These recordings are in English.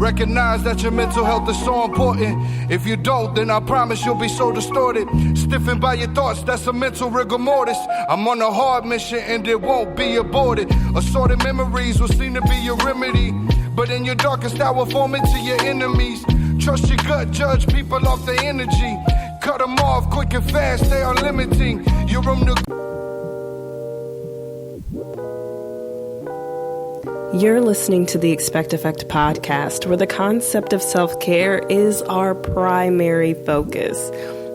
Recognize that your mental health is so important. If you don't, then I promise you'll be so distorted. Stiffened by your thoughts, that's a mental rigor mortis. I'm on a hard mission and it won't be aborted. Assorted memories will seem to be your remedy, but in your darkest hour, form into your enemies. Trust your gut, judge people off their energy. Cut them off quick and fast, they are limiting your room to... You're listening to the Expect Effect podcast, where the concept of self-care is our primary focus.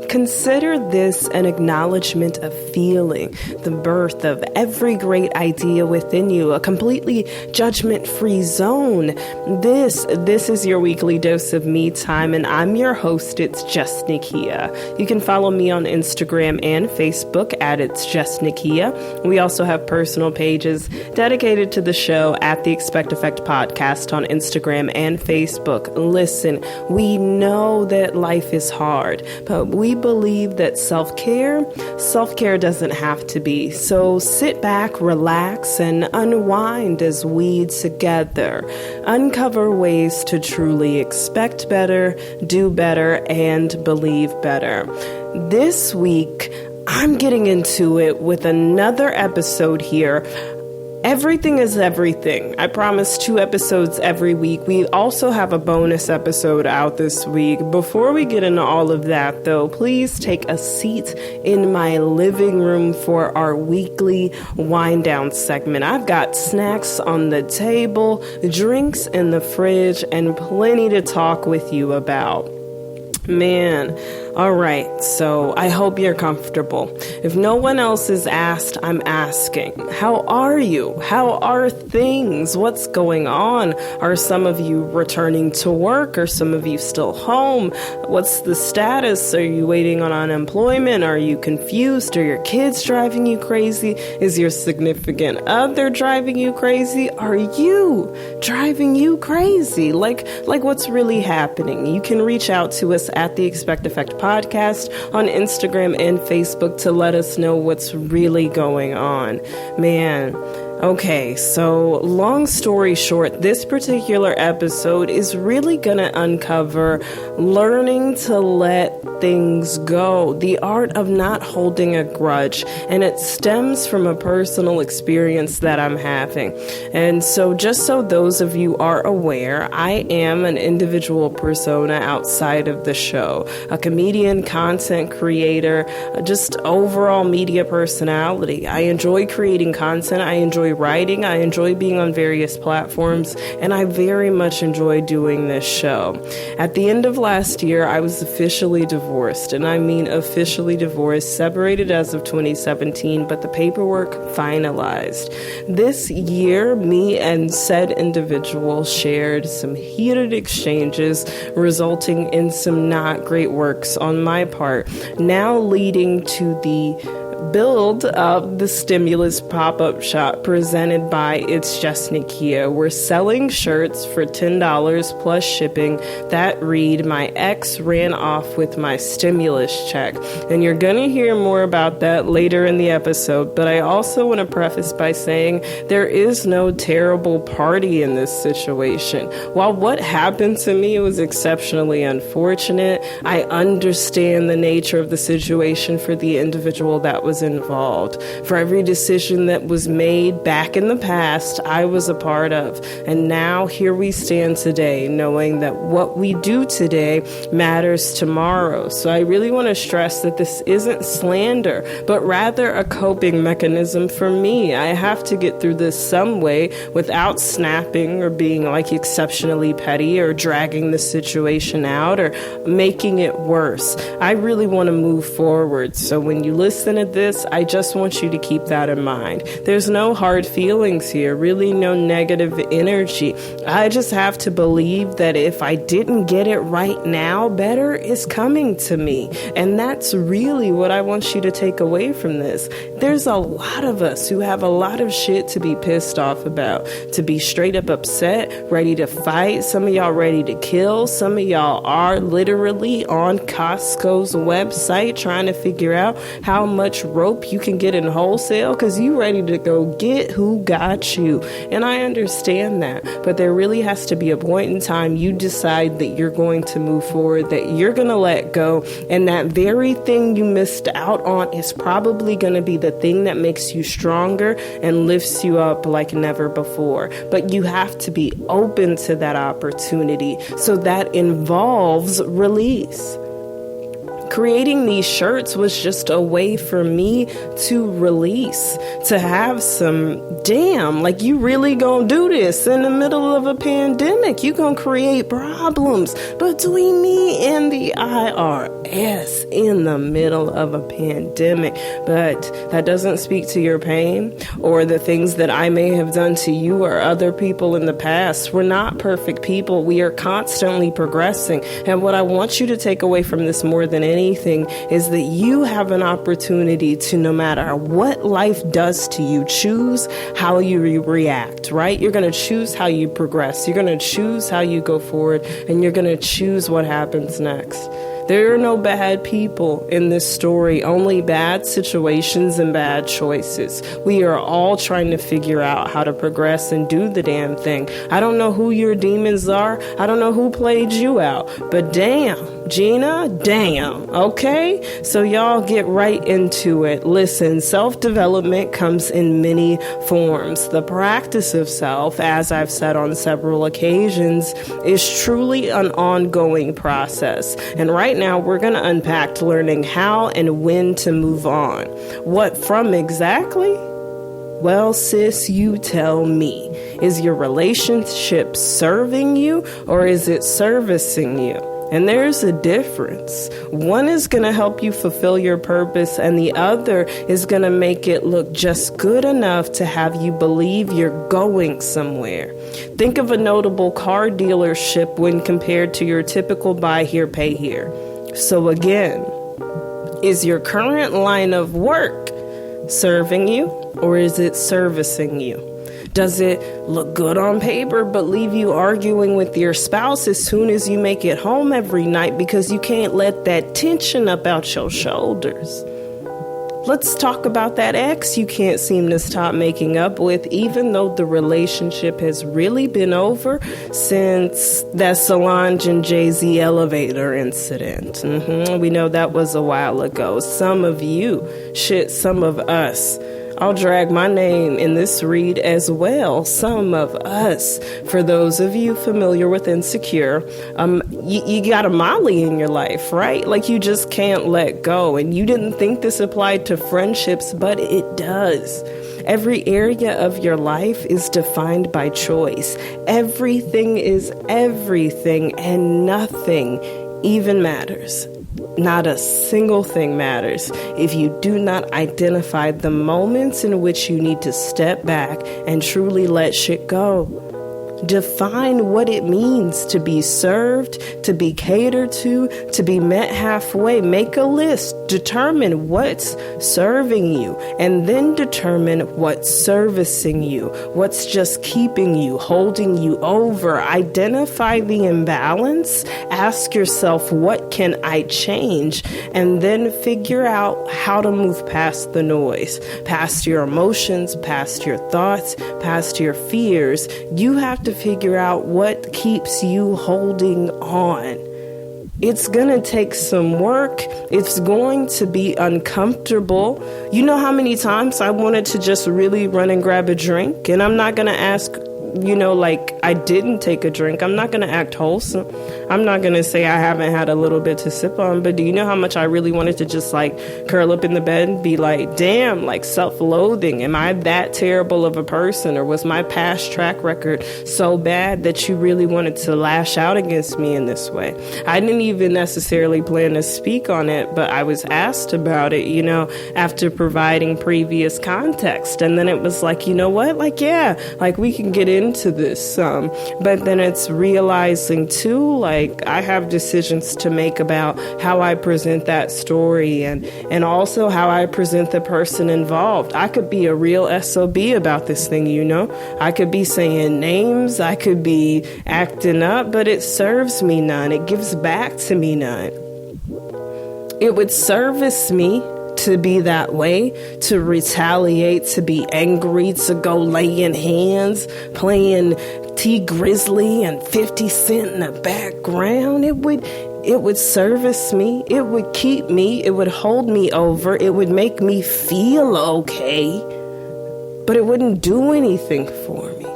Consider this an acknowledgement of feeling, the birth of every great idea within you, a completely judgment-free zone. This is your weekly dose of me time, and I'm your host, It's Just Nikia. You can follow me on Instagram and Facebook at It's Just Nikia. We also have personal pages dedicated to the show at the Expect Effect podcast on Instagram and Facebook. Listen, we know that life is hard, but we believe that self-care doesn't have to be. So sit back, relax, and unwind as we together uncover ways to truly expect better, do better, and believe better. This week, I'm getting into it with another episode here. Everything is everything. I promise 2 episodes every week. We also have a bonus episode out this week. Before we get into all of that, though, please take a seat in my living room for our weekly wind down segment. I've got snacks on the table, drinks in the fridge, and plenty to talk with you about. Man, all right, so I hope you're comfortable. If no one else is asked, I'm asking. How are you? How are things? What's going on? Are some of you returning to work? Are some of you still home? What's the status? Are you waiting on unemployment? Are you confused? Are your kids driving you crazy? Is your significant other driving you crazy? Are you driving you crazy? Like what's really happening? You can reach out to us at the Expect Effect podcast on Instagram and Facebook to let us know what's really going on. Man. Okay, so long story short, this particular episode is really going to uncover learning to let things go, the art of not holding a grudge, and it stems from a personal experience that I'm having. And so just so those of you are aware, I am an individual persona outside of the show, a comedian, content creator, just overall media personality. I enjoy creating content. I enjoy writing. I enjoy being on various platforms, and I very much enjoy doing this show. At the end of last year, I was officially divorced, and I mean officially divorced, separated as of 2017, but the paperwork finalized. This year, me and said individual shared some heated exchanges, resulting in some not great works on my part, now leading to the build of the stimulus pop-up shop presented by It's Just Nikia. We're selling shirts for $10 plus shipping that read, "My ex ran off with my stimulus check." And you're gonna hear more about that later in the episode, but I also want to preface by saying there is no terrible party in this situation. While what happened to me was exceptionally unfortunate, I understand the nature of the situation for the individual that was involved. For every decision that was made back in the past, I was a part of. And now here we stand today, knowing that what we do today matters tomorrow. So I really want to stress that this isn't slander, but rather a coping mechanism for me. I have to get through this some way without snapping or being like exceptionally petty or dragging the situation out or making it worse. I really want to move forward. So when you listen to this, I just want you to keep that in mind. There's no hard feelings here, really no negative energy. I just have to believe that if I didn't get it right now, better is coming to me. And that's really what I want you to take away from this. There's a lot of us who have a lot of shit to be pissed off about, to be straight up upset, ready to fight. Some of y'all ready to kill. Some of y'all are literally on Costco's website trying to figure out how much rope you can get in wholesale because you ready to go get who got you. And I understand that, but there really has to be a point in time you decide that you're going to move forward, that you're going to let go, and that very thing you missed out on is probably going to be the thing that makes you stronger and lifts you up like never before. But you have to be open to that opportunity. So that involves release. Creating these shirts was just a way for me to release, to have some, damn, like you really gonna do this in the middle of a pandemic. You gonna create problems between me and the IRS in the middle of a pandemic. But that doesn't speak to your pain or the things that I may have done to you or other people in the past. We're not perfect people. We are constantly progressing. And what I want you to take away from this more than anything is that you have an opportunity to, no matter what life does to you, choose how you react, right? You're going to choose how you progress. You're going to choose how you go forward, and you're going to choose what happens next. There are no bad people in this story, only bad situations and bad choices. We are all trying to figure out how to progress and do the damn thing. I don't know who your demons are. I don't know who played you out. But damn, Gina, damn. Okay? So y'all get right into it. Listen, self-development comes in many forms. The practice of self, as I've said on several occasions, is truly an ongoing process. And right now, we're going to unpack learning how and when to move on. What from exactly? Well, sis, you tell me. Is your relationship serving you or is it servicing you? And there's a difference. One is going to help you fulfill your purpose, and the other is going to make it look just good enough to have you believe you're going somewhere. Think of a notable car dealership when compared to your typical buy here, pay here. So again, is your current line of work serving you or is it servicing you? Does it look good on paper but leave you arguing with your spouse as soon as you make it home every night because you can't let that tension up out your shoulders? Let's talk about that ex you can't seem to stop making up with, even though the relationship has really been over since that Solange and Jay-Z elevator incident. We know that was a while ago. Some of you, some of us. I'll drag my name in this read as well. Some of us. For those of you familiar with Insecure, you got a Molly in your life, right? Like you just can't let go. And you didn't think this applied to friendships, but it does. Every area of your life is defined by choice. Everything is everything, and nothing even matters. Not a single thing matters if you do not identify the moments in which you need to step back and truly let shit go. Define what it means to be served, to be catered to be met halfway. Make a list. Determine what's serving you, and then determine what's servicing you, what's just keeping you, holding you over. Identify the imbalance. Ask yourself, what can I change? And then figure out how to move past the noise, past your emotions, past your thoughts, past your fears. You have to figure out what keeps you holding on. It's going to take some work. It's going to be uncomfortable. You know how many times I wanted to just really run and grab a drink? And I'm not going to ask, like I didn't take a drink. I'm not going to act wholesome. I'm not going to say I haven't had a little bit to sip on. But do you know how much I really wanted to just curl up in the bed and be like, damn, self-loathing. Am I that terrible of a person? Or was my past track record so bad that you really wanted to lash out against me in this way? I didn't even necessarily plan to speak on it, but I was asked about it, after providing previous context. And then it was like, you know what? We can get into this. But then it's realizing too, I have decisions to make about how I present that story and also how I present the person involved. I could be a real SOB about this thing, I could be saying names, I could be acting up, but it serves me none. It gives back to me none. It would service me to be that way, to retaliate, to be angry, to go laying hands, playing T Grizzly and 50 Cent in the background. It would service me. It would keep me. It would hold me over. It would make me feel okay. But it wouldn't do anything for me.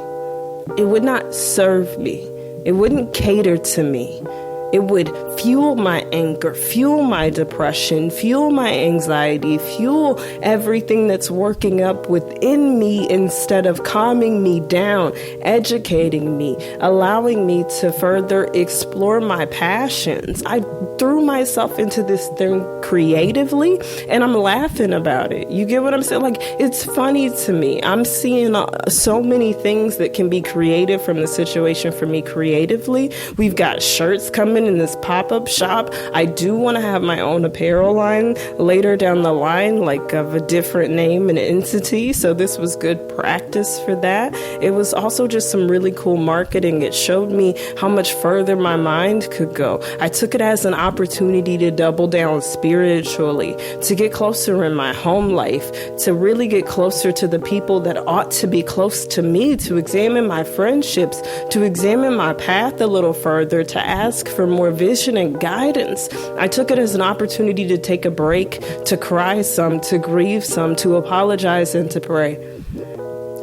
It would not serve me. It wouldn't cater to me. It would fuel my anger, fuel my depression, fuel my anxiety, fuel everything that's working up within me instead of calming me down, educating me, allowing me to further explore my passions. I threw myself into this thing creatively and I'm laughing about it. You get what I'm saying? Like, it's funny to me. I'm seeing so many things that can be created from the situation for me creatively. We've got shirts coming in this pop-up shop. I do want to have my own apparel line later down the line, like of a different name and entity. So this was good practice for that. It was also just some really cool marketing. It showed me how much further my mind could go. I took it as an opportunity to double down spiritually, to get closer in my home life, to really get closer to the people that ought to be close to me, to examine my friendships, to examine my path a little further, to ask for more vision and guidance. I took it as an opportunity to take a break, to cry some, to grieve some, to apologize and to pray.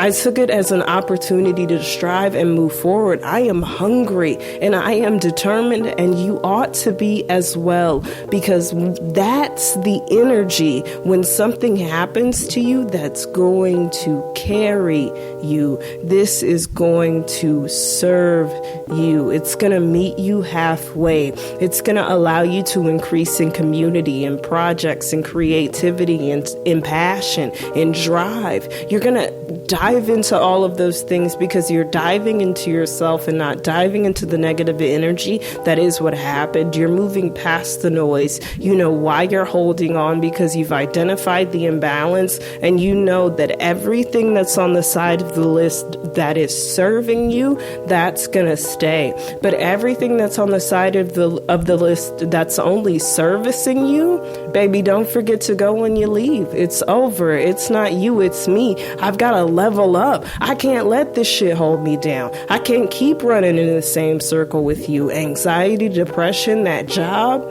I took it as an opportunity to strive and move forward. I am hungry and I am determined, and you ought to be as well, because that's the energy when something happens to you that's going to carry you. This is going to serve you. It's going to meet you halfway. It's going to allow you to increase in community and projects and creativity and in passion and drive. You're going to dive into all of those things because you're diving into yourself and not diving into the negative energy. That is what happened. You're moving past the noise. You know why you're holding on, because you've identified the imbalance, and you know that everything that's on the side of the list that is serving you, that's gonna stay. But everything that's on the side of the list that's only servicing you, baby, don't forget to go when you leave. It's over. It's not you, it's me. I've got to level up. I can't let this shit hold me down. I can't keep running in the same circle with you. Anxiety, depression, that job,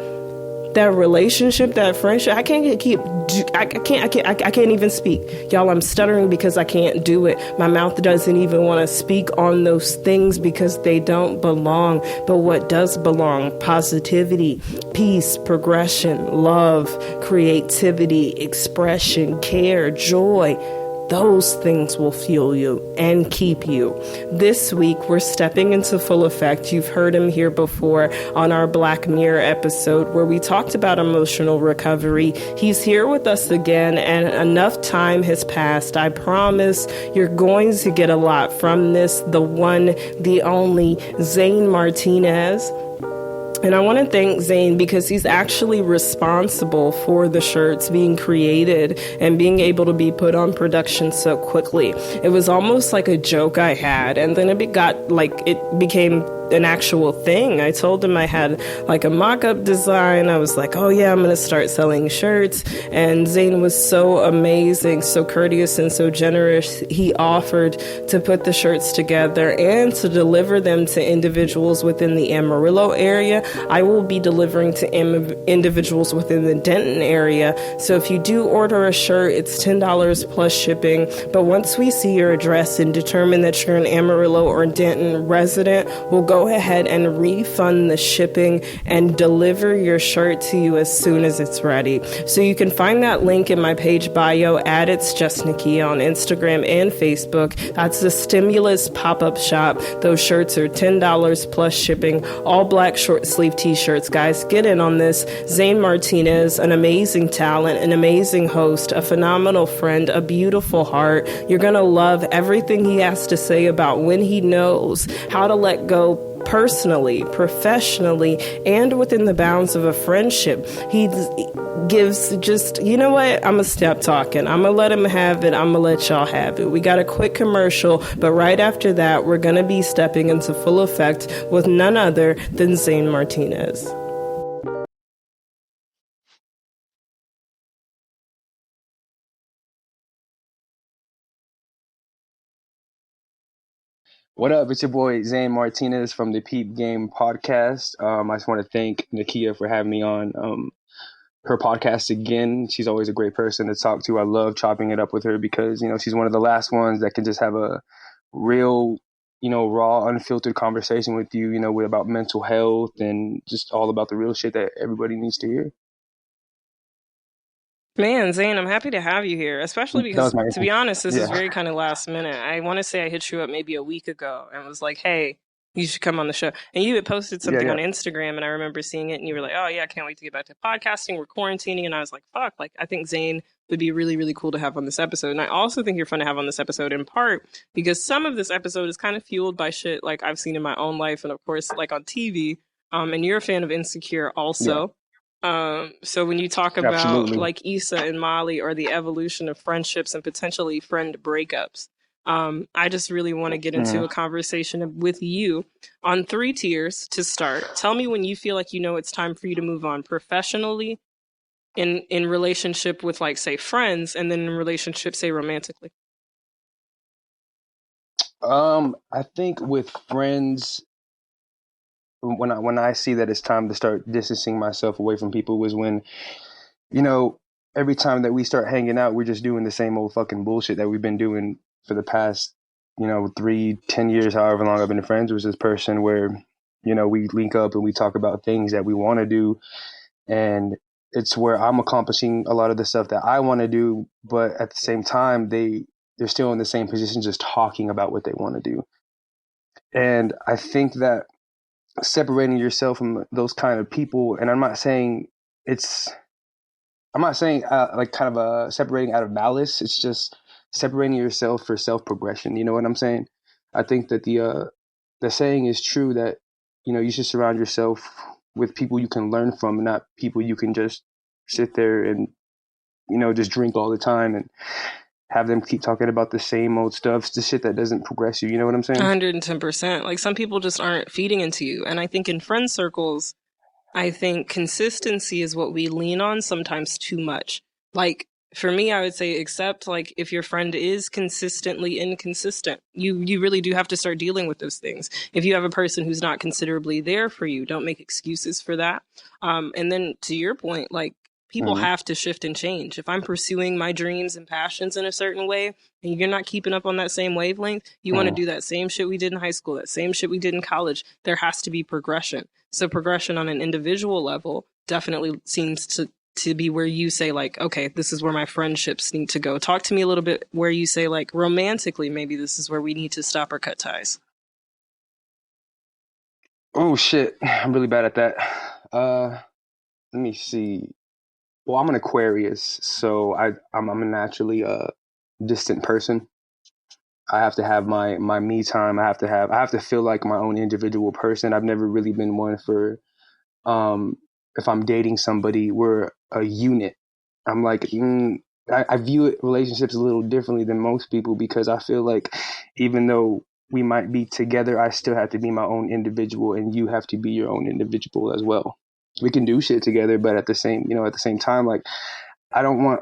that relationship, that friendship. I can't even speak. Y'all, I'm stuttering because I can't do it. My mouth doesn't even want to speak on those things because they don't belong. But what does belong? Positivity, peace, progression, love, creativity, expression, care, joy. Those things will fuel you and keep you. This week, we're stepping into full effect. You've heard him here before on our Black Mirror episode where we talked about emotional recovery. He's here with us again, and enough time has passed. I promise you're going to get a lot from this. The one, the only, Zane Martinez. And I want to thank Zane because he's actually responsible for the shirts being created and being able to be put on production so quickly. It was almost like a joke I had, and then it became an actual thing. I told him I had like a mock-up design. I was like, oh yeah, I'm going to start selling shirts. And Zane was so amazing, so courteous, and so generous. He offered to put the shirts together and to deliver them to individuals within the Amarillo area. I will be delivering to individuals within the Denton area. So if you do order a shirt, it's $10 plus shipping. But once we see your address and determine that you're an Amarillo or Denton resident, we'll go ahead and refund the shipping and deliver your shirt to you as soon as it's ready. So you can find that link in my page bio at It's Just Nakia on Instagram and Facebook. That's the Stimulus pop-up shop. Those shirts are $10 plus shipping. All black short sleeve t-shirts, guys. Get in on this. Zane Martinez, an amazing talent, an amazing host, a phenomenal friend, a beautiful heart. You're going to love everything he has to say about when he knows how to let go personally, professionally, and within the bounds of a friendship. He gives just, you know what? I'm going to stop talking. I'm going to let him have it. I'm going to let y'all have it. We got a quick commercial, but right after that, we're going to be stepping into full effect with none other than Zane Martinez. What up? It's your boy Zane Martinez from the Peep Game podcast. I just want to thank Nakia for having me on her podcast again. She's always a great person to talk to. I love chopping it up with her because, she's one of the last ones that can just have a real, raw, unfiltered conversation with you, about mental health and just all about the real shit that everybody needs to hear. Man, Zane, I'm happy to have you here, especially That because, was my to be honest, this is yeah. very kind of last minute. I want to say I hit you up maybe a week ago and was like, hey, you should come on the show. And you had posted something on Instagram, and I remember seeing it, and you were like, oh, yeah, I can't wait to get back to podcasting. We're quarantining. And I was like, fuck, I think Zane would be really, really cool to have on this episode. And I also think you're fun to have on this episode in part because some of this episode is kind of fueled by shit like I've seen in my own life and, of course, like on TV. And you're a fan of Insecure also. Yeah. So when you talk about Absolutely. like Issa and Molly or the evolution of friendships and potentially friend breakups, I just really want to get into a conversation with you on 3 tiers to start. Tell me when you feel like it's time for you to move on professionally, in relationship with like say friends, and then in relationship say romantically. I think with friends, when I see that it's time to start distancing myself away from people was when, every time that we start hanging out, we're just doing the same old fucking bullshit that we've been doing for the past, 10 years, however long I've been friends with this person where, we link up and we talk about things that we want to do. And it's where I'm accomplishing a lot of the stuff that I want to do. But at the same time, they're still in the same position, just talking about what they want to do. And I think that separating yourself from those kind of people, and I'm not saying like kind of separating out of malice. It's just separating yourself for self-progression. You know what I'm saying? I think that the saying is true that, you should surround yourself with people you can learn from, not people you can just sit there and, just drink all the time and have them keep talking about the same old stuff, the shit that doesn't progress you. You know what I'm saying? 110%. Like some people just aren't feeding into you. And I think in friend circles, I think consistency is what we lean on sometimes too much. Like for me, I would say, except like if your friend is consistently inconsistent, you really do have to start dealing with those things. If you have a person who's not considerably there for you, don't make excuses for that. And then to your point, like people have to shift and change. If I'm pursuing my dreams and passions in a certain way and you're not keeping up on that same wavelength, you want to do that same shit we did in high school, that same shit we did in college, there has to be progression. So progression on an individual level definitely seems to be where you say like, okay, this is where my friendships need to go. Talk to me a little bit where you say like romantically, maybe this is where we need to stop or cut ties. Oh shit, I'm really bad at that. Let me see. Well, I'm an Aquarius, so I'm a naturally distant person. I have to have my me time. I have to feel like my own individual person. I've never really been one for if I'm dating somebody, we're a unit. I'm like I view relationships a little differently than most people because I feel like even though we might be together, I still have to be my own individual, and you have to be your own individual as well. We can do shit together, but at the same time, like I don't want.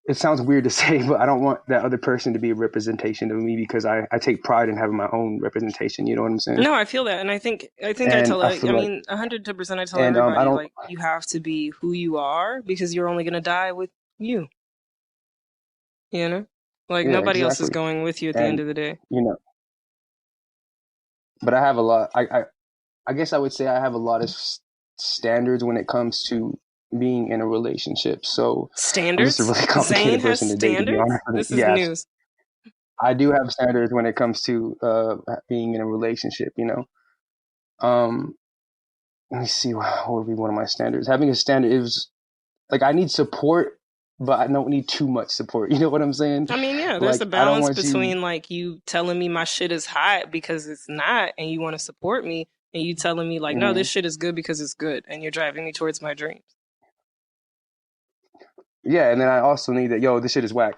It sounds weird to say, but I don't want that other person to be a representation of me because I take pride in having my own representation. You know what I'm saying? No, I feel that, and I think I tell. I mean, 110%. I tell everybody like you have to be who you are because you're only gonna die with you. You know, like nobody else is going with you at the end of the day. But I have a lot. I guess I would say I have a lot of standards when it comes to being in a relationship. So standards. I'm just a really complicated person to date. To be honest. This is news. I do have standards when it comes to being in a relationship. Let me see. What would be one of my standards? Having a standard is like I need support, but I don't need too much support. You know what I'm saying? I mean, yeah, there's a balance between like you telling me my shit is hot because it's not, and you want to support me, and you telling me like, no, this shit is good because it's good, and you're driving me towards my dreams. Yeah, and then I also need that. Yo, this shit is whack.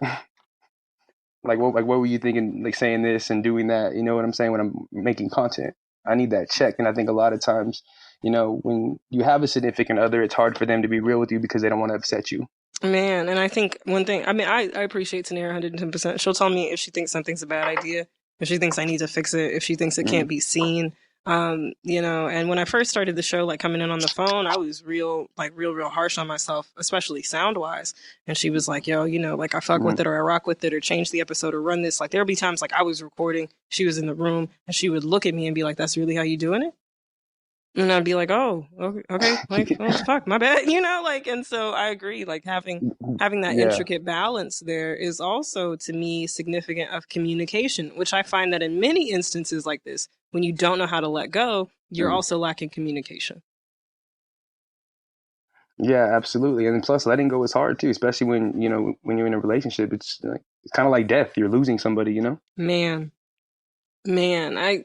What were you thinking? Like saying this and doing that. You know what I'm saying? When I'm making content, I need that check, and I think a lot of times, when you have a significant other, it's hard for them to be real with you because they don't want to upset you. Man, and I think one thing, I mean, I appreciate Tanera 110%. She'll tell me if she thinks something's a bad idea. if she thinks I need to fix it, if she thinks it Mm. can't be seen. And when I first started the show, like coming in on the phone, I was real harsh on myself, especially sound wise. And she was like, yo, like I fuck with Mm. it or I rock with it or change the episode or run this. Like there'll be times like I was recording, she was in the room and she would look at me and be like, that's really how you doing it? And I'd be like, oh, okay, like, oh, fuck, my bad, and so I agree, like having that Yeah. intricate balance there is also to me significant of communication, which I find that in many instances like this, when you don't know how to let go, you're Mm. also lacking communication. Yeah, absolutely. And plus, letting go is hard too, especially when you're in a relationship. It's kind of like death. You're losing somebody. Man, I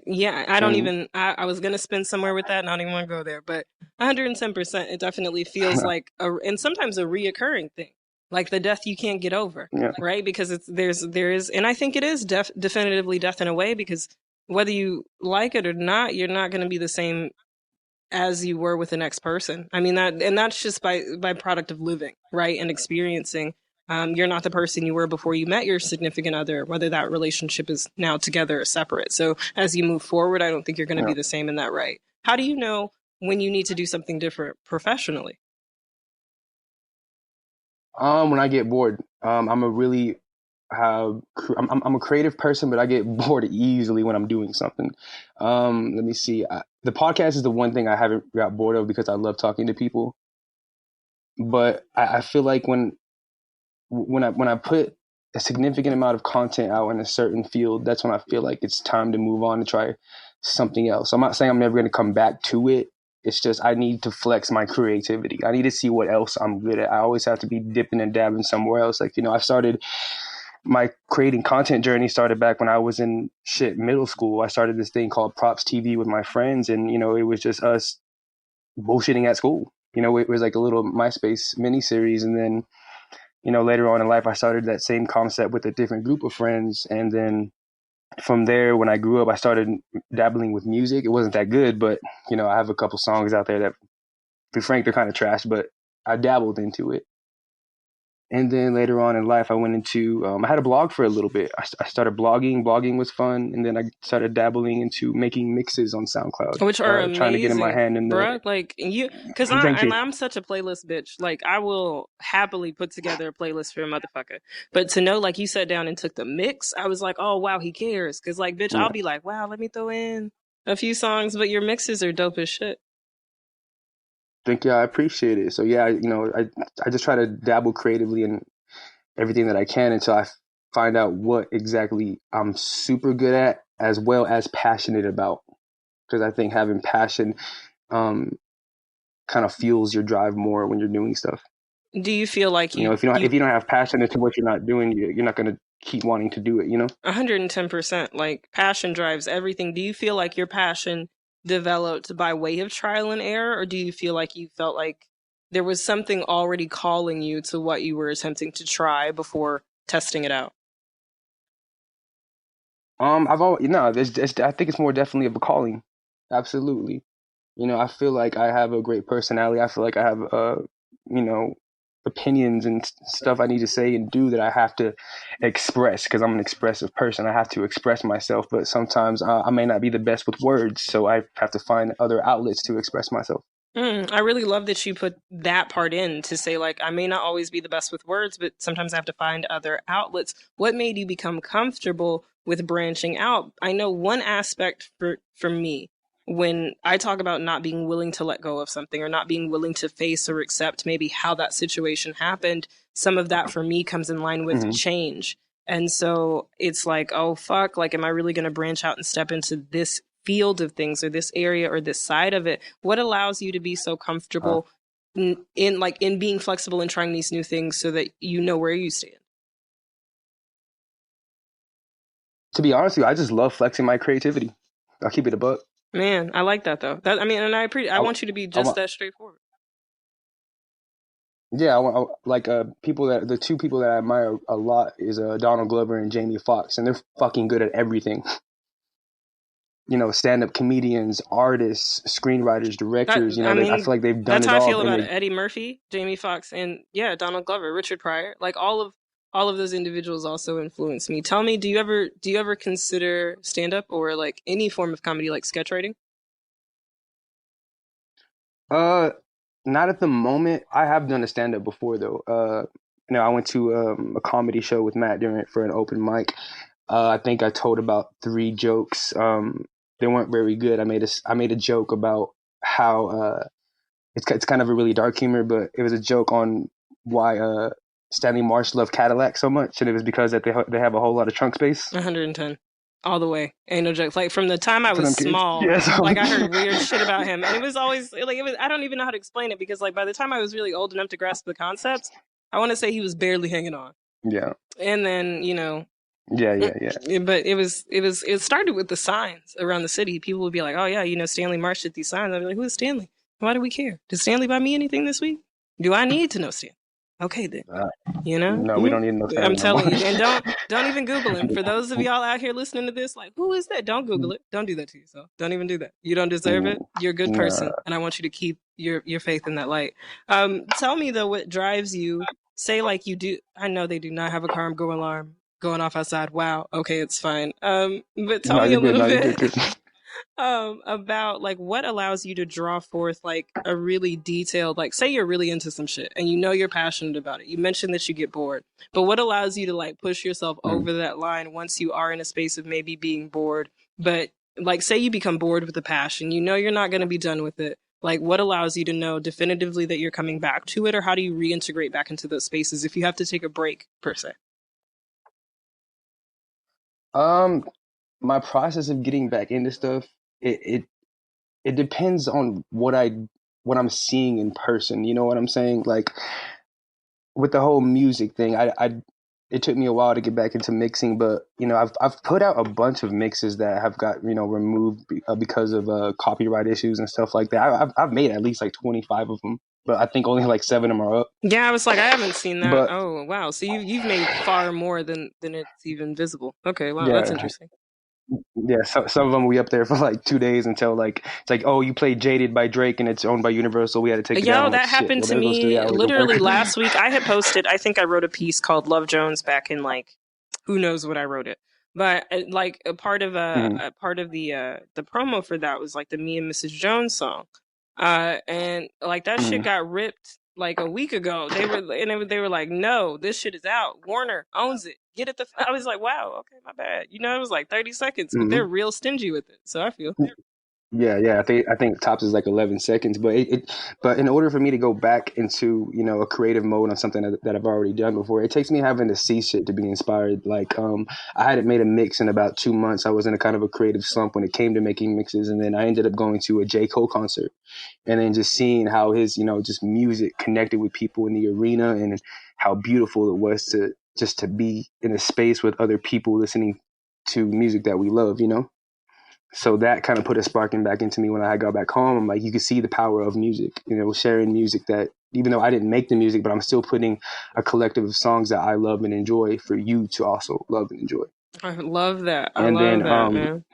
don't And even, I was going to spend somewhere with that and I don't even want to go there, but 110%, it definitely feels like, and sometimes a reoccurring thing, like the death you can't get over, yeah, right? Because there is, and I think it is definitively death in a way, because whether you like it or not, you're not going to be the same as you were with the next person. I mean and that's just by product of living, right? And experiencing. You're not the person you were before you met your significant other, whether that relationship is now together or separate. So as you move forward, I don't think you're going to yeah. be the same in that, right? How do you know when you need to do something different professionally? When I get bored, I'm a really have I'm a creative person, but I get bored easily when I'm doing something. Let me see. The podcast is the one thing I haven't got bored of because I love talking to people. But I feel like when I put a significant amount of content out in a certain field, that's when I feel like it's time to move on to try something else. I'm not saying I'm never going to come back to it. It's just I need to flex my creativity. I need to see what else I'm good at. I always have to be dipping and dabbing somewhere else. Like, I started my creating content journey started back when I was in middle school. I started this thing called Props TV with my friends, and it was just us bullshitting at school. It was like a little MySpace mini series, and then later on in life, I started that same concept with a different group of friends. And then from there, when I grew up, I started dabbling with music. It wasn't that good, but, I have a couple songs out there that, to be frank, they're kind of trash, but I dabbled into it. And then later on in life, I went into, I had a blog for a little bit. I started blogging. Blogging was fun. And then I started dabbling into making mixes on SoundCloud, Which are trying to get in my amazing, hand in the, bruh. Like because thank you. I'm such a playlist bitch. Like I will happily put together a playlist for a motherfucker. But to know, like you sat down and took the mix, I was like, oh wow, he cares. Because like, bitch, I'll Yeah. be like, wow, let me throw in a few songs, but your mixes are dope as shit. Thank you. I appreciate it. So yeah, I just try to dabble creatively in everything that I can until I find out what exactly I'm super good at as well as passionate about. Because I think having passion um, kind of fuels your drive more when you're doing stuff. Do you feel like If you don't have passion into what you're not doing, you're not going to keep wanting to do it. 110%, like passion drives everything. Do you feel like your passion developed by way of trial and error, or do you feel like you felt like there was something already calling you to what you were attempting to try before testing it out? I've always no. I think it's more definitely of a calling. Absolutely. I feel like I have a great personality. I feel like I have, you know, opinions and stuff I need to say and do that I have to express because I'm an expressive person. I have to express myself, but sometimes I may not be the best with words, so I have to find other outlets to express myself. I really love that you put that part in to say, like, I may not always be the best with words, but sometimes I have to find other outlets. What made you become comfortable with branching out? I know one aspect for me, when I talk about not being willing to let go of something or not being willing to face or accept maybe how that situation happened, some of that for me comes in line with Mm-hmm. change. And so it's like, oh, fuck, like, am I really going to branch out and step into this field of things or this area or this side of it? What allows you to be so comfortable in being flexible and trying these new things so that you know where you stand? To be honest with you, I just love flexing my creativity. I'll keep it a buck. Man, I like that though. And I I, want you to be I just want, that straightforward. yeah, like the two people that I admire a lot is Donald Glover and Jamie Foxx, and they're fucking good at everything. Stand-up comedians, artists, screenwriters, directors. I feel like they've done That's it how I all, feel and about they Eddie Murphy, Jamie Foxx, and yeah, Donald Glover, Richard Pryor, like all of all of those individuals also influenced me. Tell me, do you ever consider stand up or like any form of comedy like sketch writing? Uh, Not at the moment. I have done a stand up before though. I went to a comedy show with Matt during for an open mic. I think I told about three jokes. They weren't very good. I made a joke about how it's kind of a really dark humor, but it was a joke on why Stanley Marsh loved Cadillac so much, and it was because that they have a whole lot of trunk space 110. All the way. Ain't no joke. Like from the time I for was them kids. small, Yeah, so, like I heard weird shit about him. And it was always like I don't even know how to explain it because like by the time I was really old enough to grasp the concepts, I want to say he was barely hanging on. yeah, And then, yeah. but it started with the signs around the city. People would be like, "Oh yeah, Stanley Marsh did these signs." I'd be like, "Who is Stanley? Why do we care? Did Stanley buy me anything this week? Do I need to know Stanley?" Okay then. No, we don't need no Stanley. I'm telling you, and don't even Google him. For those of y'all out here listening to this, like, who is that? Don't Google it. Don't do that to yourself. Don't even do that. You don't deserve it. You're a good person, and I want you to keep your faith in that light. Tell me though, what drives you? Say like you do. I know they do not have a car alarm going off outside. Wow. Okay, it's fine. But tell me a little bit. About like what allows you to draw forth like a really detailed, like say you're really into some shit and you're passionate about it. You mentioned that you get bored, but what allows you to like push yourself over that line once you are in a space of maybe being bored, but like say you become bored with the passion, you're not going to be done with it. Like what allows you to know definitively that you're coming back to it, or how do you reintegrate back into those spaces if you have to take a break per se? My process of getting back into stuff, it depends on what I'm seeing in person. You know what I'm saying? Like with the whole music thing, it took me a while to get back into mixing, but I've put out a bunch of mixes that have got removed because of copyright issues and stuff like that. I've made at least like 25 of them, but I think only like 7 of them are up. Yeah, I was like, I haven't seen that. But Oh wow, so you've made far more than it's even visible. Okay, wow, that's yeah, interesting. yeah. So, some of them we up there for like 2 days until like it's like, oh, you played "Jaded" by Drake and it's owned by Universal. We had to take it down. Yo, I'm that like, happened to well, there goes 3 me hours of literally work. last week. I had posted, I think I wrote a piece called Love Jones back in like, who knows what I wrote it. But like a part of a part of the promo for that was like the Me and Mrs. Jones song. And like that shit got ripped like a week ago. They were like, "No, this shit is out. Warner owns it. Get it I was like, "Wow, okay, my bad." It was like 30 seconds, but they're real stingy with it. So I feel Yeah. I think tops is like 11 seconds, but in order for me to go back into a creative mode on something that I've already done before, it takes me having to see shit to be inspired. Like I hadn't made a mix in about 2 months. I was in a kind of a creative slump when it came to making mixes, and then I ended up going to a J. Cole concert, and then just seeing how his just music connected with people in the arena, and how beautiful it was to be in a space with other people listening to music that we love. So that kind of put a sparking back into me when I got back home. I'm like, you could see the power of music, sharing music that even though I didn't make the music, but I'm still putting a collective of songs that I love and enjoy for you to also love and enjoy. I love that. I And love then, that, man.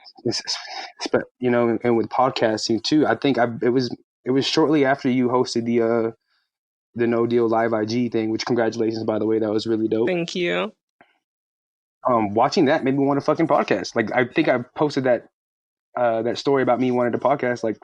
and with podcasting too, I think it was shortly after you hosted the No Deal Live IG thing, which congratulations, by the way, that was really dope. Thank you. Watching that made me want to fucking podcast. Like I think I posted that story about me wanting to podcast like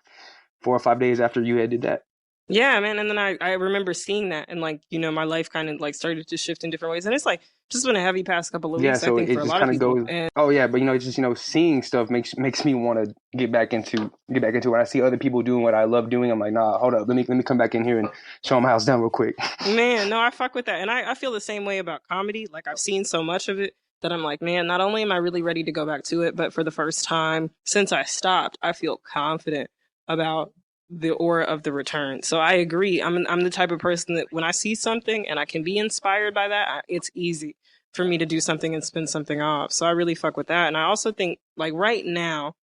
4 or 5 days after you had did that. Yeah, man. And then I remember seeing that and like, my life kind of like started to shift in different ways. And it's like just been a heavy past couple of weeks, So I think, it for a just lot of kind of people. goes. And Oh yeah, but it's just seeing stuff makes me want to get back into it. When I see other people doing what I love doing, I'm like, nah, hold up, let me come back in here and show them how it's done real quick. man, no, I fuck with that. And I feel the same way about comedy. Like I've seen so much of it that I'm like, man, not only am I really ready to go back to it, but for the first time since I stopped, I feel confident about the aura of the return. So I agree. I'm the type of person that when I see something and I can be inspired by that, it's easy for me to do something and spin something off. So I really fuck with that. And I also think like right now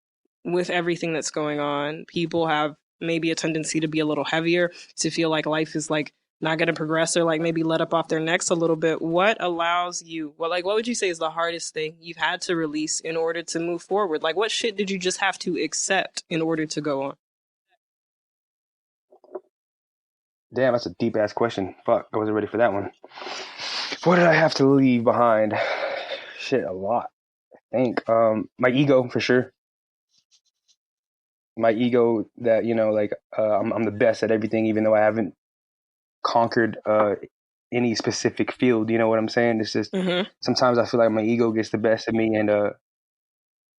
with everything that's going on, people have maybe a tendency to be a little heavier, to feel like life is like not going to progress, or like maybe let up off their necks a little bit. What allows you, what would you say is the hardest thing you've had to release in order to move forward? Like what shit did you just have to accept in order to go on? Damn, that's a deep ass question. Fuck, I wasn't ready for that one. What did I have to leave behind? Shit, a lot. I think my ego for sure. My ego that like I'm the best at everything, even though I haven't conquered any specific field. You know what I'm saying? It's just Mm-hmm. sometimes I feel like my ego gets the best of me, and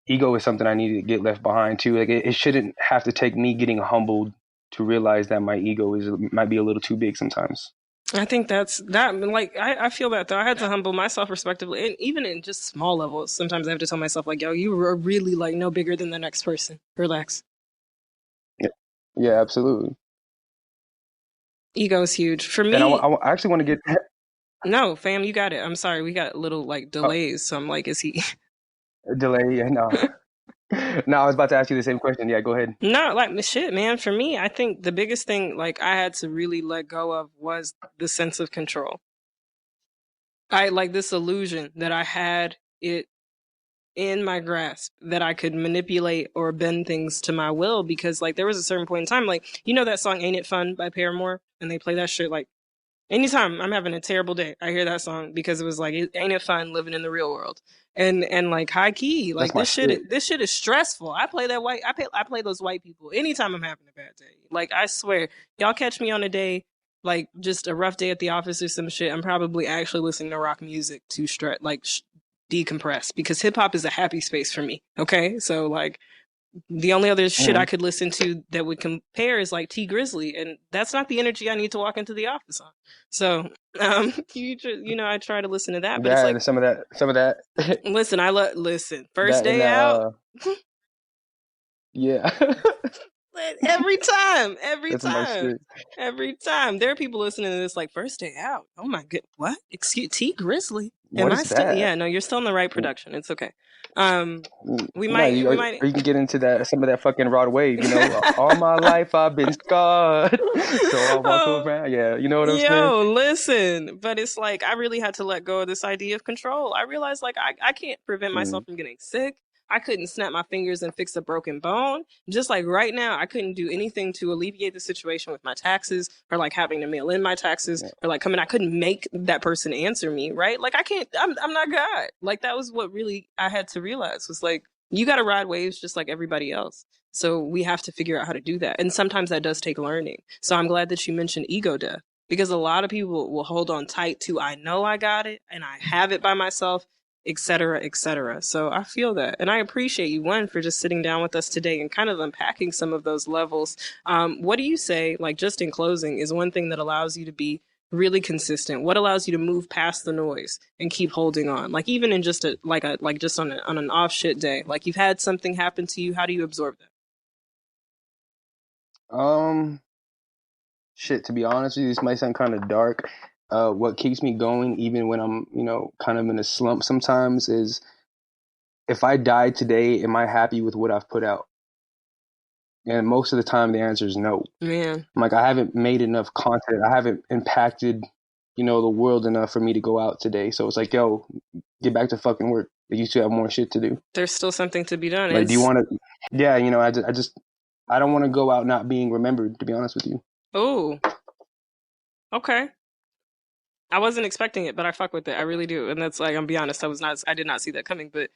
ego is something I need to get left behind too. Like it shouldn't have to take me getting humbled to realize that my ego might be a little too big sometimes. I think that's that. Like, I feel that though. I had to humble myself respectively, and even in just small levels. Sometimes I have to tell myself, like, "Yo, you are really like no bigger than the next person. Relax." Yeah, yeah, absolutely. Ego is huge for And me. I actually want to get No, fam, you got it. I'm sorry, we got little like delays. So I'm like, is he? a delay. Yeah, no, no, I was about to ask you the same question. Yeah, go ahead. No, like shit, man. For me, I think the biggest thing like I had to really let go of was the sense of control. I like this illusion that I had it in my grasp that I could manipulate or bend things to my will because like there was a certain point in time, like you know that song "Ain't It Fun" by Paramore, and they play that shit like anytime I'm having a terrible day, I hear that song because it was like, ain't it fun living in the real world? And like high key, like That's my shit. this shit is stressful. I play that I play those white people anytime I'm having a bad day. Like I swear, y'all catch me on a day like just a rough day at the office or some shit. I'm probably actually listening to rock music to decompress because hip hop is a happy space for me. Okay, so like the only other shit I Mm. could listen to that would compare is like T Grizzly, and that's not the energy I need to walk into the office on. So, I try to listen to that, but it's Yeah, like, some of that, listen, listen. First that and day out, yeah, every that's my time, shit. every time. There are people listening to this like first day out. Oh my god, what? Excuse T Grizzly? Am What I is still? that? Yeah, no, you're still in the right production. It's okay. Um, we No, might, we or might. you can get into that some of that fucking Rod Wave. All my life I've been scarred, so I walk Oh, around. Yeah, you know what I'm saying? yo, listen. But it's like I really had to let go of this idea of control. I realized like I can't prevent myself Mm, from getting sick. I couldn't snap my fingers and fix a broken bone. Just like right now, I couldn't do anything to alleviate the situation with my taxes or like having to mail in my taxes yeah. or like coming. I couldn't make that person answer me, right? Like I can't, I'm not God. Like that was what really I had to realize was like, you got to ride waves just like everybody else. So we have to figure out how to do that. And sometimes that does take learning. So I'm glad that you mentioned ego death because a lot of people will hold on tight to, I know I got it and I have it by myself, etc., etc. So I feel that. And I appreciate you, one, for just sitting down with us today and kind of unpacking some of those levels. What do you say, like just in closing, is one thing that allows you to be really consistent? What allows you to move past the noise and keep holding on? Like even in just just on an off shit day, like you've had something happen to you, how do you absorb that? Um, shit. To be honest with you, this might sound kind of dark. What keeps me going, even when I'm, kind of in a slump sometimes, is if I died today, am I happy with what I've put out? And most of the time, the answer is no. Man, I'm like, I haven't made enough content. I haven't impacted, the world enough for me to go out today. So it's like, yo, get back to fucking work. You still have more shit to do. there's still something to be done. Like, do you It's want to? Yeah, I don't want to go out not being remembered. To be honest with you. oh, okay. I wasn't expecting it, but I fuck with it. I really do. And that's like I'm be honest, I did not see that coming, but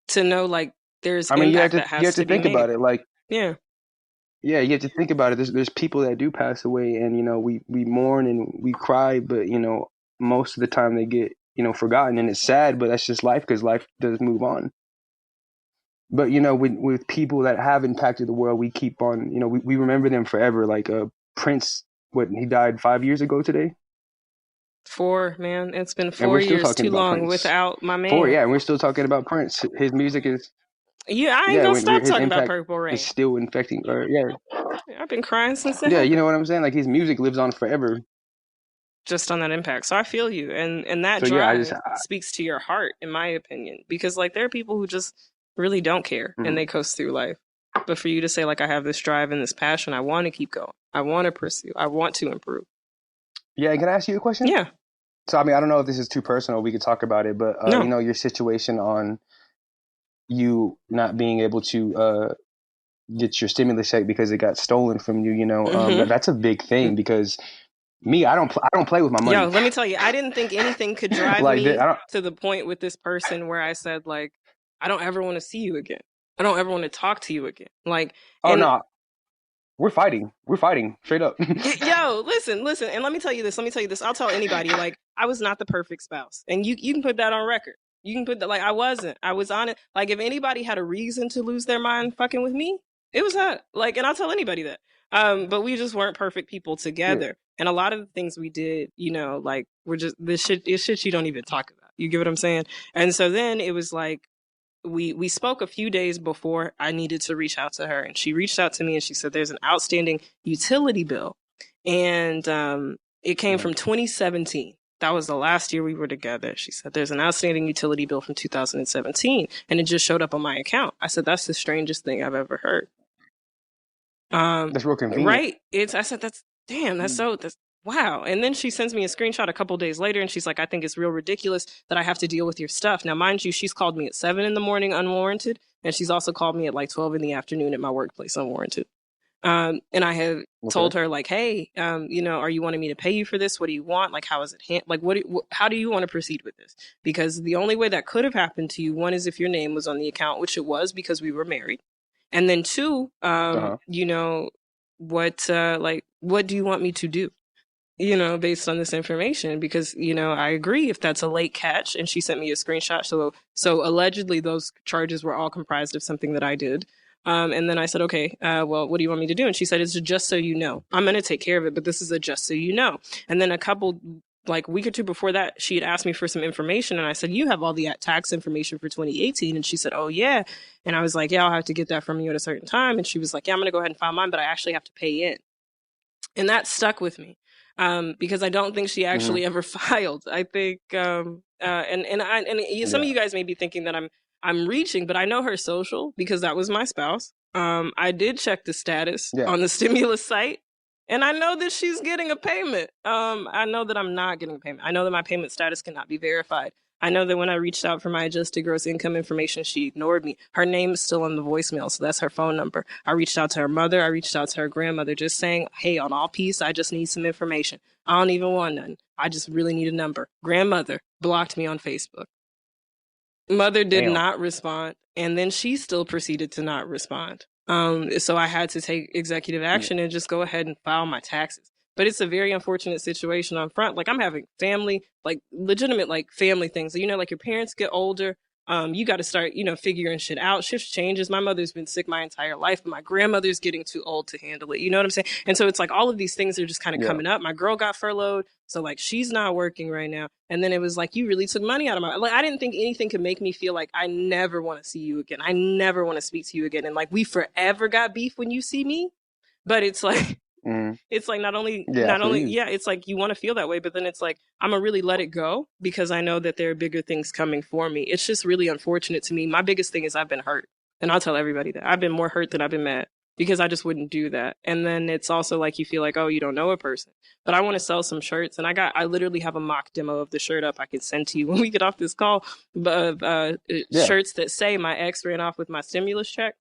to know like there's I mean, impact that you has have to to be think made. about it. Like, Yeah. yeah, you have to think about it. There's people that do pass away, and we mourn and we cry, but most of the time they get forgotten, and it's sad. But that's just life because life does move on. But with people that have impacted the world, we keep on. We remember them forever. Like Prince, what he died 5 years ago today, Four, man. It's been and four we're still years talking too about long Prince. without my Four, man. yeah, and we're still talking about Prince. His music is, Yeah, I ain't yeah, gonna when stop his talking about impact Purple is Rain. still infecting. Or yeah, I've been crying since it yeah, you happened. know what I'm saying? Like his music lives on forever. Just on that impact. So I feel you. And that So yeah, drive speaks to your heart, in my opinion. Because like there are people who just really don't care and they coast through life. But for you to say like I have this drive and this passion, I want to keep going. I want to pursue. I want to improve. yeah. Can I ask you a question? Yeah. So I mean, I don't know if this is too personal. We could talk about it, but No. your situation on you not being able to get your stimulus check because it got stolen from you. Mm-hmm. That's a big thing because Me, I don't play with my Yo, money. let me tell you, I didn't think anything could drive Like me I don't. to the point with this person where I said, like, I don't ever want to see you again. I don't ever want to talk to you again. Like, Oh and no, we're fighting. We're fighting straight up. yo, listen, and let me tell you this. Let me tell you this. I'll tell anybody, like, I was not the perfect spouse, and you can put that on record. You can put that, like, I wasn't. I was on it. Like, if anybody had a reason to lose their mind fucking with me, it was her. Like, and I'll tell anybody that. But we just weren't perfect people Yeah. together, and a lot of the things we did, like, we're just this shit. It's shit you don't even talk about. You get what I'm saying? And so then it was like we spoke a few days before I needed to reach out to her, and she reached out to me and she said there's an outstanding utility bill, and it came from 2017. That was the last year we were together. She said there's an outstanding utility bill from 2017, and it just showed up on my account. I said that's the strangest thing I've ever heard. That's real convenient. Right? I said that's damn. That's wow. And then she sends me a screenshot a couple days later, and she's like, I think it's real ridiculous that I have to deal with your stuff. Now, mind you, she's called me at 7 a.m. unwarranted, and she's also called me at like 12 p.m. at my workplace unwarranted. And I have told her, like, hey, are you wanting me to pay you for this? What do you want? Like, how is it like, how do you want to proceed with this? Because the only way that could have happened to you, one is if your name was on the account, which it was because we were married. And then two, what do you want me to do? Based on this information, because, I agree if that's a late catch, and she sent me a screenshot. So allegedly those charges were all comprised of something that I did. And then I said, okay, well, what do you want me to do? And she said, it's a just so you know. I'm going to take care of it, but this is a just so you know. And then a week or two before that, she had asked me for some information, and I said, you have all the tax information for 2018. And she said, oh, yeah. And I was like, yeah, I'll have to get that from you at a certain time. And she was like, yeah, I'm going to go ahead and file mine, but I actually have to pay in. And that stuck with me. Because I don't think she actually ever filed. I think, some of you guys may be thinking that I'm reaching, but I know her social because that was my spouse. I did check the status on the stimulus site, and I know that she's getting a payment. I know that I'm not getting a payment. I know that my payment status cannot be verified. I know that when I reached out for my adjusted gross income information, she ignored me. Her name is still on the voicemail, so that's her phone number. I reached out to her mother. I reached out to her grandmother, just saying, hey, on all peace, I just need some information. I don't even want none. I just really need a number. Grandmother blocked me on Facebook. Mother did not respond, and then she still proceeded to not respond. So I had to take executive action and just go ahead and file my taxes. But it's a very unfortunate situation on front. Like, I'm having family, like legitimate, like family things. Like your parents get older. You got to start, figuring shit out. Shit changes. My mother's been sick my entire life, but my grandmother's getting too old to handle it. You know what I'm saying? And so it's like all of these things are just kind of coming up. My girl got furloughed. So like, she's not working right now. And then it was like, you really took money out of my, like, I didn't think anything could make me feel like I never want to see you again. I never want to speak to you again. And like, we forever got beef when you see me, but it's like, it's like not only, it's like you want to feel that way, but then it's like, I'm going to really let it go because I know that there are bigger things coming for me. It's just really unfortunate to me. My biggest thing is I've been hurt. And I'll tell everybody that I've been more hurt than I've been mad because I just wouldn't do that. And then it's also like you feel like, oh, you don't know a person. But I want to sell some shirts. And I literally have a mock demo of the shirt up I can send to you when we get off this call. Shirts that say my ex ran off with my stimulus check.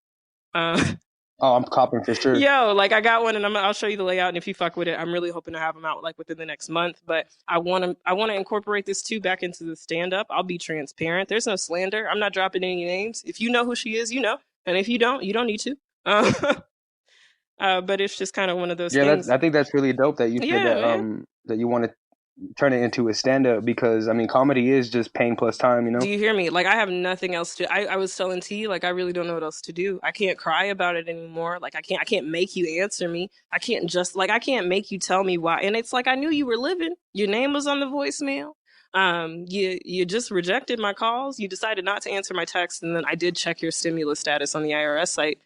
Oh, I'm copying for sure. Yo, like I got one, and I'll show you the layout. And if you fuck with it, I'm really hoping to have them out like within the next month. But I want to incorporate this too back into the stand up. I'll be transparent. There's no slander. I'm not dropping any names. If you know who she is, you know, and if you don't need to. But it's just kind of one of those things. I think that's really dope that you said that that you want to turn it into a stand-up because I mean comedy is just pain plus time, Do you hear me? Like I have nothing else to I was telling T, like I really don't know what else to do. I can't cry about it anymore. Like I can't make you answer me. I can't make you tell me why. And it's like I knew you were living. Your name was on the voicemail. You just rejected my calls. You decided not to answer my text, and then I did check your stimulus status on the IRS site.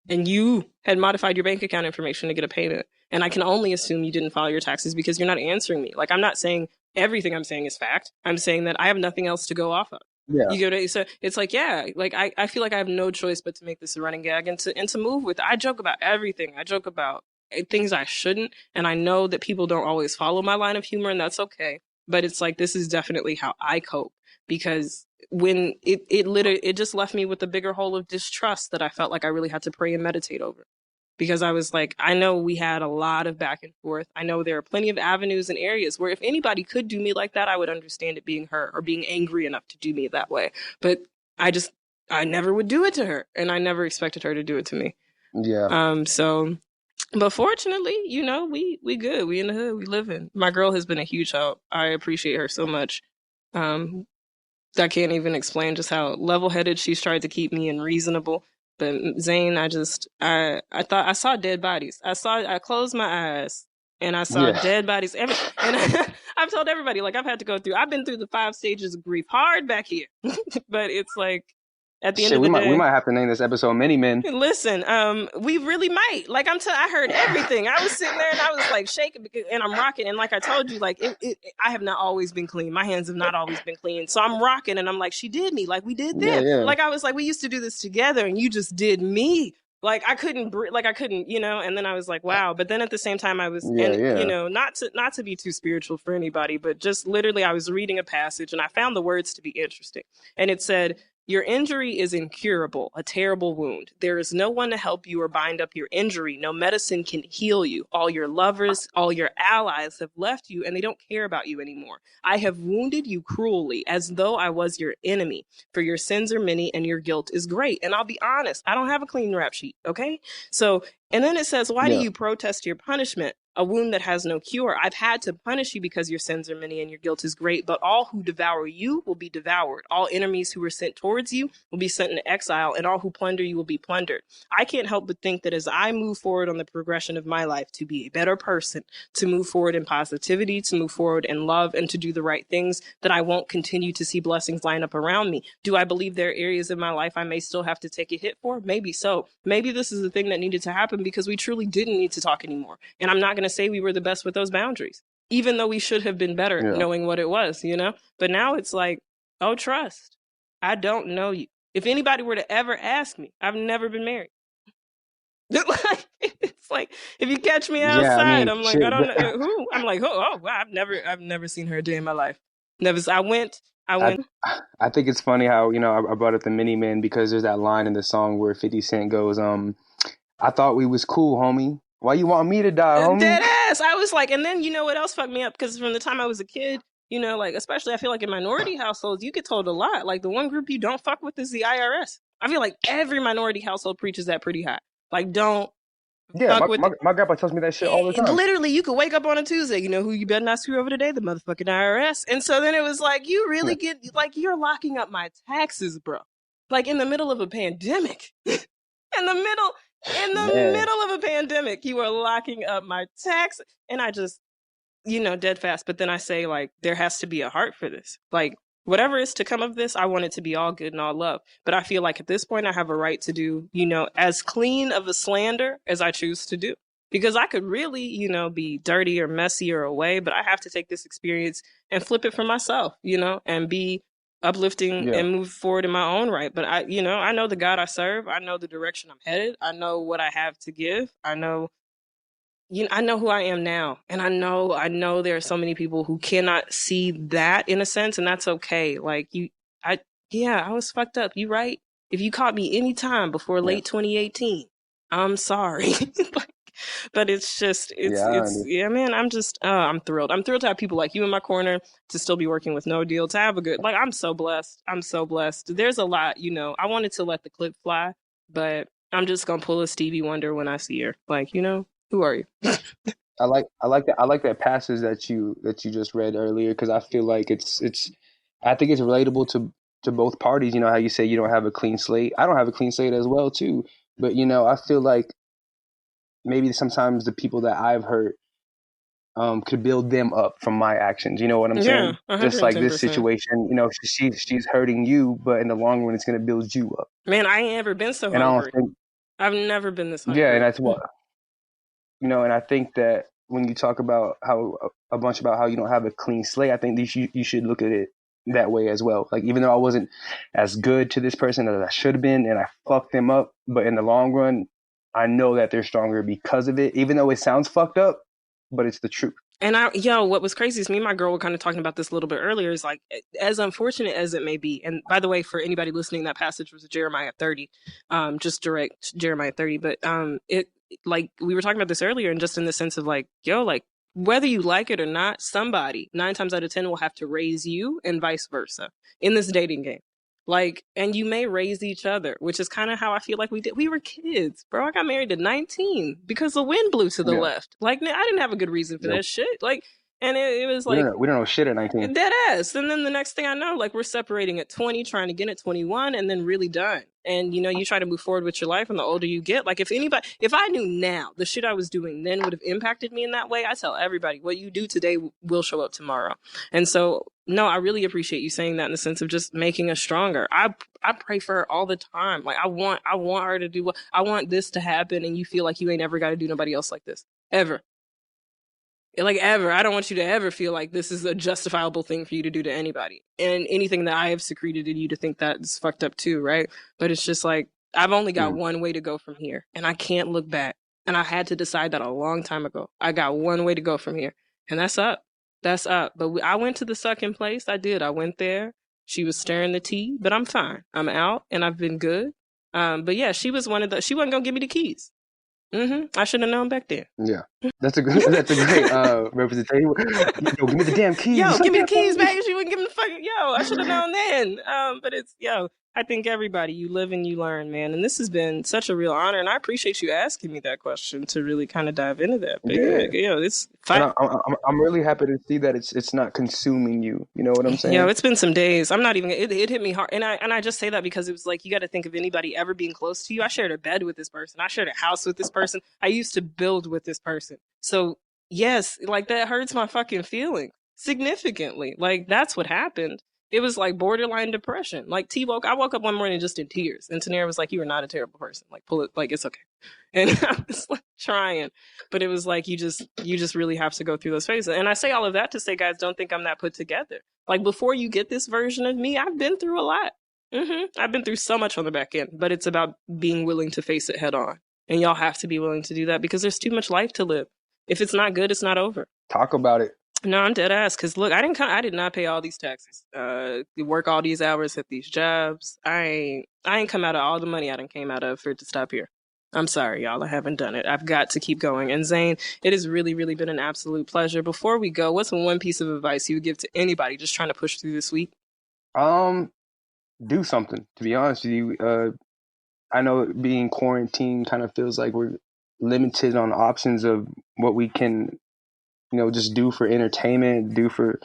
And you had modified your bank account information to get a payment. And I can only assume you didn't file your taxes because you're not answering me. Like, I'm not saying everything I'm saying is fact. I'm saying that I have nothing else to go off of. Yeah. You go to, so it's like, yeah, like I feel like I have no choice but to make this a running gag and to move with it. I joke about everything. I joke about things I shouldn't. And I know that people don't always follow my line of humor, and that's okay. But it's like, this is definitely how I cope, because when it just left me with a bigger hole of distrust that I felt like I really had to pray and meditate over. because I was like, I know we had a lot of back and forth. I know there are plenty of avenues and areas where if anybody could do me like that, I would understand it being her or being angry enough to do me that way. But I never would do it to her, and I never expected her to do it to me. Yeah. So, but fortunately, we good. We in the hood. We living. My girl has been a huge help. I appreciate her so much. I can't even explain just how level-headed she's tried to keep me and reasonable. But Zane, I thought I saw dead bodies. I closed my eyes and I saw Yeah. dead bodies. And I've told everybody, like, I've been through the 5 stages of grief hard back here. But it's like, at the end Shit, of the day, we might have to name this episode Many Men. listen, we really might. Like I heard everything. I was sitting there and I was like shaking and I'm rocking. And like I told you, like I have not always been clean. My hands have not always been clean. So I'm rocking and I'm like, she did me. Like we did this. Yeah. Like I was like, we used to do this together and you just did me. Like I couldn't, and then I was like, wow. But then at the same time I was, not to be too spiritual for anybody, but just literally I was reading a passage and I found the words to be interesting. And it said, your injury is incurable, a terrible wound. There is no one to help you or bind up your injury. No medicine can heal you. All your lovers, all your allies have left you and they don't care about you anymore. I have wounded you cruelly as though I was your enemy. For your sins are many and your guilt is great. And I'll be honest, I don't have a clean rap sheet, okay? So, and then it says, why do you protest your punishment? A wound that has no cure. I've had to punish you because your sins are many and your guilt is great, but all who devour you will be devoured. All enemies who are sent towards you will be sent into exile, and all who plunder you will be plundered. I can't help but think that as I move forward on the progression of my life to be a better person, to move forward in positivity, to move forward in love, and to do the right things, that I won't continue to see blessings line up around me. Do I believe there are areas in my life I may still have to take a hit for? Maybe so. Maybe this is the thing that needed to happen because we truly didn't need to talk anymore. And I'm not going to say we were the best with those boundaries, even though we should have been better knowing what it was, But now it's like, oh, trust. I don't know you. If anybody were to ever ask me, I've never been married. It's like, if you catch me outside, I'm like, I don't know who. I'm like, wow, I've never seen her a day in my life. Never. I went. I think it's funny how, I brought up the Mini Men because there's that line in the song where 50 Cent goes, I thought we was cool, homie. Why you want me to die, homie? Dead ass. I was like, and then you know what else fucked me up? Because from the time I was a kid, like especially I feel like in minority households, you get told a lot. Like the one group you don't fuck with is the IRS. I feel like every minority household preaches that pretty high. Like don't fuck with my grandpa tells me that shit all the time. Literally, you could wake up on a Tuesday, who you better not screw over today? The motherfucking IRS. And so then it was like, you really get, like, you're locking up my taxes, bro. Like in the middle of a pandemic. In the middle of a pandemic, you are locking up my tax. And I just, dead fast. But then I say, like, there has to be a heart for this. Like, whatever is to come of this, I want it to be all good and all love. But I feel like at this point, I have a right to do, as clean of a slander as I choose to do. Because I could really, be dirty or messy or away, but I have to take this experience and flip it for myself, and be uplifting and move forward in my own right. But I know the God I serve. I know the direction I'm headed. I know what I have to give. I know who I am now. And I know there are so many people who cannot see that in a sense, and that's okay. Like I was fucked up. You right? If you caught me anytime before late 2018, I'm sorry. But it's just, man, I'm thrilled. I'm thrilled to have people like you in my corner, to still be working with No Deal, to have a good, I'm so blessed. I'm so blessed. There's a lot, I wanted to let the clip fly, but I'm just going to pull a Stevie Wonder when I see her. Like, who are you? I like that passage that you just read earlier, because I feel like I think it's relatable to both parties. You know how you say you don't have a clean slate. I don't have a clean slate as well too. But I feel like maybe sometimes the people that I've hurt could build them up from my actions. You know what I'm saying? 110%. Just like this situation, she's hurting you, but in the long run, it's going to build you up. Man, I ain't ever been so hungry. I've never been this hungry. Yeah, and that's what. And I think that when you talk about how you don't have a clean slate, I think you should look at it that way as well. Like, even though I wasn't as good to this person as I should have been, and I fucked them up, but in the long run, I know that they're stronger because of it, even though it sounds fucked up, but it's the truth. And what was crazy is me and my girl were kind of talking about this a little bit earlier, is like, as unfortunate as it may be. And by the way, for anybody listening, that passage was Jeremiah 30, just direct Jeremiah 30. But like we were talking about this earlier, and just in the sense of like, yo, like whether you like it or not, somebody 9 times out of 10 will have to raise you and vice versa in this dating game. Like, and you may raise each other, which is kind of how I feel like we did. We were kids, bro. I got married at 19 because the wind blew to the left. Like, I didn't have a good reason for that shit. Like, and it was like, we don't know shit at 19. dead ass. And then the next thing I know, like we're separating at 20, trying to get at 21, and then really done. And you know, you try to move forward with your life, and the older you get, like if I knew now the shit I was doing then would have impacted me in that way, I tell everybody what you do today will show up tomorrow. And so, no, I really appreciate you saying that in the sense of just making us stronger. I pray for her all the time. Like I want her to do what I want this to happen, and you feel like you ain't ever got to do nobody else like this ever. Like ever. I don't want you to ever feel like this is a justifiable thing for you to do to anybody. And anything that I have secreted in you to think that is fucked up too, right? But it's just like, I've only got one way to go from here, and I can't look back. And I had to decide that a long time ago. I got one way to go from here, and that's up. That's up. But I went to the sucking place. I did. I went there. She was stirring the tea, but I'm fine. I'm out, and I've been good. But yeah, she was one of the, she wasn't going to give me the keys. I should have known back then. Yeah, that's a great representation. Yo, give me the damn keys. Yo, give me the keys, man. She wouldn't give me the fucking. Yo, I should have known then. But it's I think everybody, you live and you learn, man. And this has been such a real honor, and I appreciate you asking me that question to really kind of dive into that. But it's fine. I'm really happy to see that it's not consuming you. You know what I'm saying? Yeah, it's been some days. I'm not even. It hit me hard, and I just say that because it was like you got to think of anybody ever being close to you. I shared a bed with this person. I shared a house with this person. I used to build with this person. So yes, like that hurts my fucking feelings significantly. Like that's what happened. It was like borderline depression. Like I woke up one morning just in tears, and Tanera was like, "You are not a terrible person. Like pull it. Like it's okay." And I was like trying, but it was like you just really have to go through those phases. And I say all of that to say, guys, don't think I'm that put together. Like before you get this version of me, I've been through a lot. I've been through so much on the back end, but it's about being willing to face it head on. And y'all have to be willing to do that because there's too much life to live. If it's not good, it's not over. Talk about it. No, I'm dead ass. Because look, I did not pay all these taxes. Work all these hours at these jobs. I ain't come out of all the money I done came out of for it to stop here. I'm sorry, y'all. I haven't done it. I've got to keep going. And Zane, it has really, really been an absolute pleasure. Before we go, what's one piece of advice you would give to anybody just trying to push through this week? Do something. To be honest with you, I know being quarantined kind of feels like we're limited on options of what we can, just do for entertainment, do for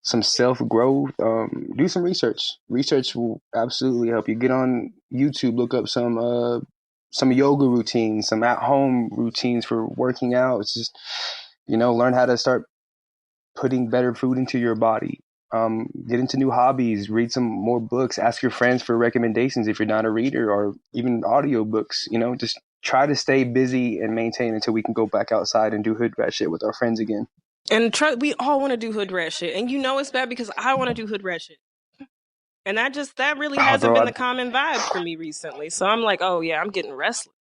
some self-growth. Do some research. Research will absolutely help you. Get on YouTube, look up some yoga routines, some at-home routines for working out. It's just, learn how to start putting better food into your body. Get into new hobbies, read some more books, ask your friends for recommendations if you're not a reader, or even audiobooks. Just try to stay busy and maintain until we can go back outside and do hood rat shit with our friends again. And we all want to do hood rat shit. And it's bad because I want to do hood rat shit. And that really hasn't been the common vibe for me recently. So I'm like, oh yeah, I'm getting restless.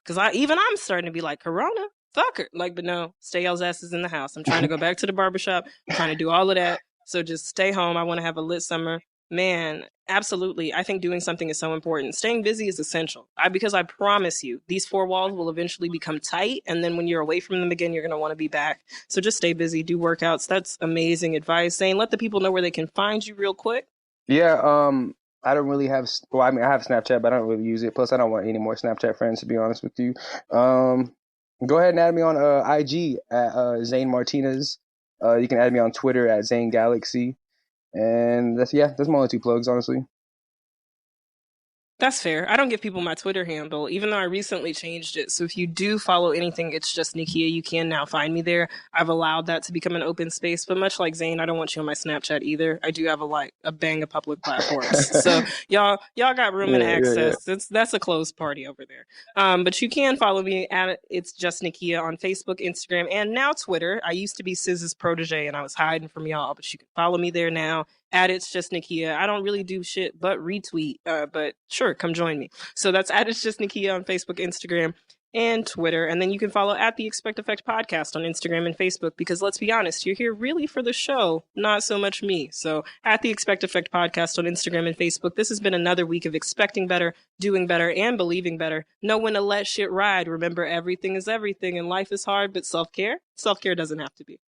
Because I'm starting to be like, Corona, fuck her. Like, but no, stay y'all's asses in the house. I'm trying to go back to the barbershop. I'm trying to do all of that. So just stay home. I want to have a lit summer. Man, absolutely. I think doing something is so important. Staying busy is essential. Because I promise you, these four walls will eventually become tight. And then when you're away from them again, you're going to want to be back. So just stay busy, do workouts. That's amazing advice. Zane, let the people know where they can find you real quick. Yeah, I don't really have, I have Snapchat, but I don't really use it. Plus, I don't want any more Snapchat friends, to be honest with you. Go ahead and add me on IG at Zane Martinez. You can add me on Twitter at Zane Galaxy. And that's my only two plugs, honestly. That's fair. I don't give people my Twitter handle, even though I recently changed it. So if you do follow anything, it's just Nikia. You can now find me there. I've allowed that to become an open space. But much like Zane, I don't want you on my Snapchat either. I do have a bang of public platforms. So y'all got room and access. Yeah. That's a closed party over there. But you can follow me at It's Just Nikia on Facebook, Instagram, and now Twitter. I used to be Siz's protege and I was hiding from y'all, but you can follow me there now. At It's Just Nikia. I don't really do shit but retweet, but sure, come join me. So that's at It's Just Nikia on Facebook, Instagram, and Twitter. And then you can follow at the Expect Effect Podcast on Instagram and Facebook, because let's be honest, you're here really for the show, not so much me. So at the Expect Effect Podcast on Instagram and Facebook. This has been another week of expecting better, doing better, and believing better. Know when to let shit ride. Remember, everything is everything, and life is hard, but self-care doesn't have to be.